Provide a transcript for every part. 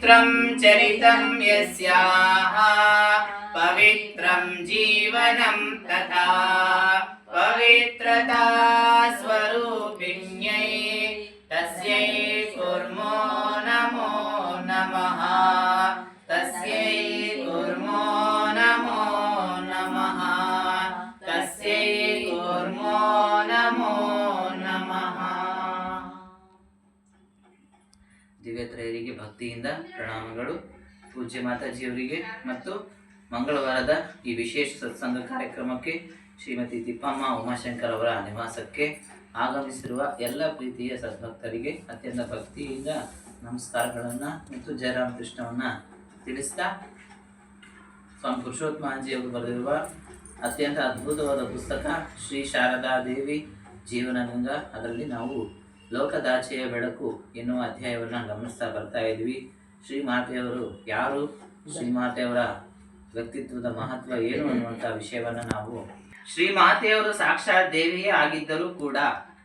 पवित्रं चरितं यस्याः पवित्रं जीवनं तथा पवित्रता स्वरूपिण्यै तस्यै कुर्मो नमो नमः तस्यै कुर्मो नमो नमः तस्यै कुर्मो नमो नमः। ದಿವ್ಯತ್ರಯರಿಗೆ ಭಕ್ತಿಯಿಂದ ಪ್ರಣಾಮಗಳು. ಪೂಜ್ಯ ಮಾತಾಜಿಯವರಿಗೆ ಮತ್ತು ಮಂಗಳವಾರದ ಈ ವಿಶೇಷ ಸತ್ಸಂಗ ಕಾರ್ಯಕ್ರಮಕ್ಕೆ ಶ್ರೀಮತಿ ತಿಪ್ಪಮ್ಮ ಉಮಾಶಂಕರ್ ಅವರ ನಿವಾಸಕ್ಕೆ ಆಗಮಿಸಿರುವ ಎಲ್ಲ ಪ್ರೀತಿಯ ಸದ್ಭಕ್ತರಿಗೆ ಅತ್ಯಂತ ಭಕ್ತಿಯಿಂದ ನಮಸ್ಕಾರಗಳನ್ನು ಮತ್ತು ಜಯರಾಮಕೃಷ್ಣವನ್ನು ತಿಳಿಸ್ತಾ, ಸ್ವಾಮಿ ಪುರುಷೋತ್ತಮಾಜಿಯವರು ಬರೆದಿರುವ ಅತ್ಯಂತ ಅದ್ಭುತವಾದ ಪುಸ್ತಕ ಶ್ರೀ ಶಾರದಾ ದೇವಿ ಜೀವನಗಂಗ, ಅದರಲ್ಲಿ ನಾವು ಲೋಕದಾಚೆಯ ಬೆಳಕು ಎನ್ನುವ ಅಧ್ಯಾಯವನ್ನು ಗಮನಿಸ್ತಾ ಬರ್ತಾ ಇದ್ವಿ. ಶ್ರೀಮಾತೆಯವರು ಯಾರು, ಶ್ರೀಮಾತೆಯವರ ವ್ಯಕ್ತಿತ್ವದ ಮಹತ್ವ ಏನು ಅನ್ನುವಂಥ ವಿಷಯವನ್ನು ನಾವು, ಶ್ರೀಮಾತೆಯವರು ಸಾಕ್ಷಾತ್ ದೇವಿಯೇ ಆಗಿದ್ದರೂ ಕೂಡ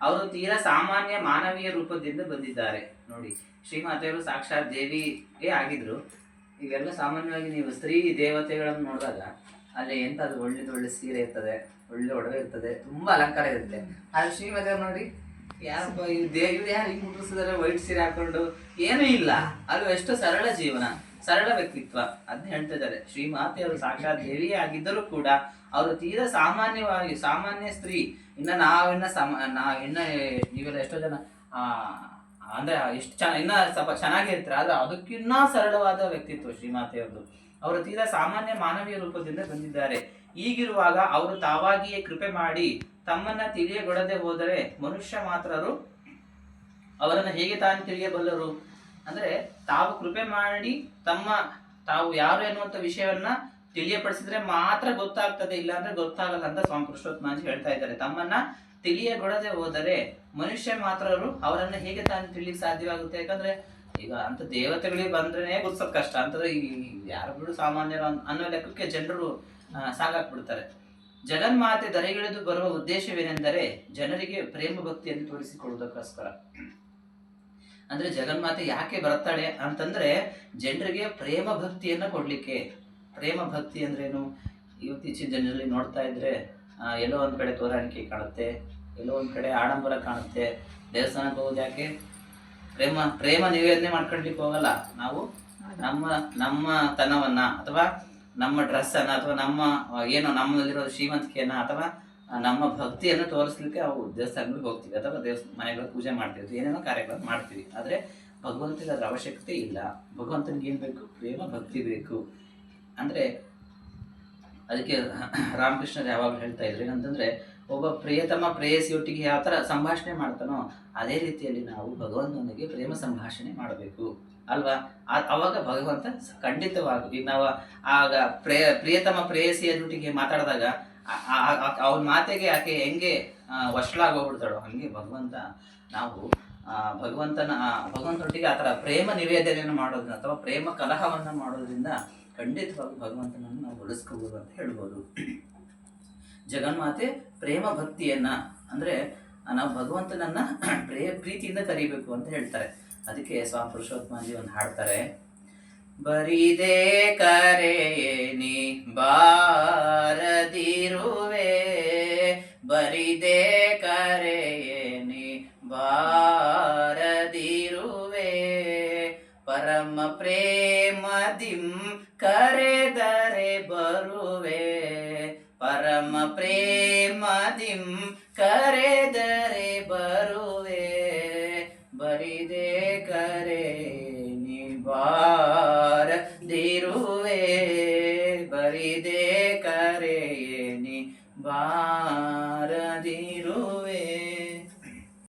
ಅವರು ತೀರಾ ಸಾಮಾನ್ಯ ಮಾನವೀಯ ರೂಪದಿಂದ ಬಂದಿದ್ದಾರೆ. ನೋಡಿ, ಶ್ರೀಮಾತೆಯವರು ಸಾಕ್ಷಾತ್ ದೇವಿಯೇ ಆಗಿದ್ರು. ಈಗೆಲ್ಲ ಸಾಮಾನ್ಯವಾಗಿ ನೀವು ಸ್ತ್ರೀ ದೇವತೆಗಳನ್ನು ನೋಡಿದಾಗ ಅಲ್ಲಿ ಎಂಥದ್ದು ಒಳ್ಳೆ ಸೀರೆ ಇರ್ತದೆ, ಒಳ್ಳೆ ಒಡವೆ ಇರ್ತದೆ, ತುಂಬಾ ಅಲಂಕಾರ ಇರುತ್ತೆ. ಆದ್ರೆ ಶ್ರೀಮಾತೆಯವರು ನೋಡಿ, ಯಾರಪ್ಪ ಇವ್ರು ಯಾರು ಹಿಂಗ್ ಮುಟ್ಟಿಸಿದಾರೆ, ವೈಟ್ ಸೀರೆ ಹಾಕೊಂಡು, ಏನೂ ಇಲ್ಲ. ಅದು ಎಷ್ಟು ಸರಳ ಜೀವನ, ಸರಳ ವ್ಯಕ್ತಿತ್ವ, ಅದನ್ನ ಹೇಳ್ತಾ ಇದ್ದಾರೆ. ಶ್ರೀಮಾತೆಯವರು ಸಾಕ್ಷಾತ್ ದೇವಿಯೇ ಆಗಿದ್ದರೂ ಕೂಡ ಅವರು ತೀರಾ ಸಾಮಾನ್ಯವಾಗಿ ಸಾಮಾನ್ಯ ಸ್ತ್ರೀ. ನೀವೆಲ್ಲ ಎಷ್ಟೋ ಜನ ಅಂದ್ರೆ ಎಷ್ಟು ಇನ್ನ ಸ್ವಲ್ಪ ಚೆನ್ನಾಗಿರ್ತಾರೆ, ಆದ್ರೆ ಅದಕ್ಕಿನ್ನ ಸರಳವಾದ ವ್ಯಕ್ತಿತ್ವ ಶ್ರೀಮಾತೆಯವ್ರದ್ದು. ಅವರು ತೀರಾ ಸಾಮಾನ್ಯ ಮಾನವೀಯ ರೂಪದಿಂದ ಬಂದಿದ್ದಾರೆ. ಈಗಿರುವಾಗ ಅವರು ತಾವಾಗಿಯೇ ಕೃಪೆ ಮಾಡಿ ತಮ್ಮನ್ನ ತಿಳಿಯಗೊಡದೆ ಹೋದರೆ ಮನುಷ್ಯ ಮಾತ್ರರು ಅವರನ್ನು ಹೇಗೆ ತಾನು ತಿಳಿಯಬಲ್ಲರು? ಅಂದ್ರೆ ತಾವು ಕೃಪೆ ಮಾಡಿ ತಾವು ಯಾರು ಎನ್ನುವಂತ ವಿಷಯವನ್ನ ತಿಳಿಯಪಡಿಸಿದ್ರೆ ಮಾತ್ರ ಗೊತ್ತಾಗ್ತದೆ, ಇಲ್ಲ ಅಂದ್ರೆ ಗೊತ್ತಾಗಲ್ಲ ಅಂತ ಸ್ವಾಮಿ ಪುರುಷೋತ್ತಮಾಜಿ ಹೇಳ್ತಾ ಇದ್ದಾರೆ. ತಮ್ಮನ್ನ ತಿಳಿಯಗೊಡದೆ ಹೋದರೆ ಮನುಷ್ಯ ಮಾತ್ರರು ಅವರನ್ನ ಹೇಗೆ ತಾನು ತಿಳಿಯಕ್ಕೆ ಸಾಧ್ಯವಾಗುತ್ತೆ? ಯಾಕಂದ್ರೆ ಈಗ ಅಂತ ದೇವತೆಗಳಿಗೆ ಬಂದ್ರೆ ಗುರ್ಸೋದ್ ಕಷ್ಟ ಅಂತಂದ್ರೆ ಈ ಯಾರು ಬಿಡು ಸಾಮಾನ್ಯರು ಅನ್ನೋ ಲೆಕ್ಕಕ್ಕೆ ಜನರು ಸಾಗಾಕ್ಬಿಡ್ತಾರೆ. ಜಗನ್ಮಾತೆ ಧರೆಗಿಳಿದು ಬರುವ ಉದ್ದೇಶವೇನೆಂದರೆ ಜನರಿಗೆ ಪ್ರೇಮ ಭಕ್ತಿಯನ್ನು ತೋರಿಸಿಕೊಳ್ಳುವುದಕ್ಕೋಸ್ಕರ. ಅಂದ್ರೆ ಜಗನ್ಮಾತೆ ಯಾಕೆ ಬರ್ತಾಳೆ ಅಂತಂದ್ರೆ ಜನರಿಗೆ ಪ್ರೇಮ ಭಕ್ತಿಯನ್ನ ಕೊಡ್ಲಿಕ್ಕೆ. ಪ್ರೇಮ ಭಕ್ತಿ ಅಂದ್ರೇನು? ಇತ್ತೀಚಿನ ಜನರಲ್ಲಿ ನೋಡ್ತಾ ಇದ್ರೆ ಎಲ್ಲೋ ಒಂದ್ ಕಡೆ ತೋರಾಣಿಕೆ ಕಾಣುತ್ತೆ, ಎಲ್ಲೋ ಒಂದ್ ಕಡೆ ಆಡಂಬರ ಕಾಣುತ್ತೆ. ದೇವಸ್ಥಾನಕ್ಕೆ ಹೋಗೋದು ಯಾಕೆ? ಪ್ರೇಮ ನಿವೇದನೆ ಮಾಡ್ಕೊಳ್ಲಿಕ್ಕೆ ಹೋಗಲ್ಲ ನಾವು. ನಮ್ಮ ತನವನ್ನ ಅಥವಾ ನಮ್ಮ ಡ್ರೆಸ್ ಅನ್ನ ಅಥವಾ ನಮ್ಮಲ್ಲಿರೋ ಶ್ರೀಮಂತಿಕೆಯನ್ನ ಅಥವಾ ನಮ್ಮ ಭಕ್ತಿಯನ್ನು ತೋರಿಸ್ಲಿಕ್ಕೆ ನಾವು ದೇವಸ್ಥಾನಗಳಿಗೆ ಹೋಗ್ತೀವಿ ಅಥವಾ ಮನೆಗಳ ಪೂಜೆ ಮಾಡ್ತೀವಿ, ಏನೇನೋ ಕಾರ್ಯಕ್ರಮ ಮಾಡ್ತೀವಿ. ಆದ್ರೆ ಭಗವಂತನಿಗೆ ಅದ್ರ ಅವಶ್ಯಕತೆ ಇಲ್ಲ. ಭಗವಂತನಿಗೆ ಏನ್ ಬೇಕು? ಪ್ರೇಮ ಭಕ್ತಿ ಬೇಕು. ಅಂದ್ರೆ ಅದಕ್ಕೆ ರಾಮಕೃಷ್ಣರು ಯಾವಾಗ ಹೇಳ್ತಾ ಇದ್ರು ಏನಂತಂದ್ರೆ, ಒಬ್ಬ ಪ್ರಿಯತಮ ಪ್ರೇಯಸಿಯೊಟ್ಟಿಗೆ ಯಾವ ತರ ಸಂಭಾಷಣೆ ಮಾಡ್ತಾನೋ ಅದೇ ರೀತಿಯಲ್ಲಿ ನಾವು ಭಗವಂತನಿಗೆ ಪ್ರೇಮ ಸಂಭಾಷಣೆ ಮಾಡಬೇಕು ಅಲ್ವಾ? ಅವಾಗ ಭಗವಂತ ಖಂಡಿತವಾಗಿ, ಈಗ ನಾವು ಆಗ ಪ್ರಿಯತಮ ಪ್ರೇಯಸಿಯ ಜೊತೆಗೆ ಮಾತಾಡಿದಾಗ ಅವನ ಮಾತೆಗೆ ಆಕೆ ಹೆಂಗೆ ವಶಲಾಗೋಗ್ಬಿಡ್ತಾಳೋ ಹಂಗೆ ಭಗವಂತ ನಾವು ಭಗವಂತನೊಟ್ಟಿಗೆ ಆ ಥರ ಪ್ರೇಮ ನಿವೇದನೆಯನ್ನು ಮಾಡೋದ್ರಿಂದ ಅಥವಾ ಪ್ರೇಮ ಕಲಹವನ್ನ ಮಾಡೋದ್ರಿಂದ ಖಂಡಿತವಾಗಿ ಭಗವಂತನನ್ನು ನಾವು ಉಳಿಸ್ಕೋಬಹುದು ಅಂತ ಹೇಳ್ಬೋದು. ಜಗನ್ಮಾತೆ ಪ್ರೇಮ ಭಕ್ತಿಯನ್ನ ಅಂದ್ರೆ ನಾವು ಭಗವಂತನನ್ನ ಪ್ರೀತಿಯಿಂದ ಕರಿಬೇಕು ಅಂತ ಹೇಳ್ತಾರೆ. ಅದಕ್ಕೆ ಸ್ವಾಮಿ ಪುರುಷೋತ್ತಮಾಜಿ ಒಂದು ಹಾಡ್ತಾರೆ, ಬರಿದೆ ಕರೆಯೇನಿ ಬಾರದಿರುವೆ, ಬರಿದೆ ಕರೆಯೇನಿ ಬಾರದಿರುವೆ, ಪರಮ ಪ್ರೇಮದಿಂ ಕರೆದರೆ ಬರುವೆ, ಪರಮ ಪ್ರೇಮದಿಂ ಕರೆದರೆ ಬರುವೆ, ಬರಿದೆ ಕರೆ ಬಾರದಿರುವೆ, ಬರಿದೆ ಕರೆ ಬಾರದಿರುವೆ.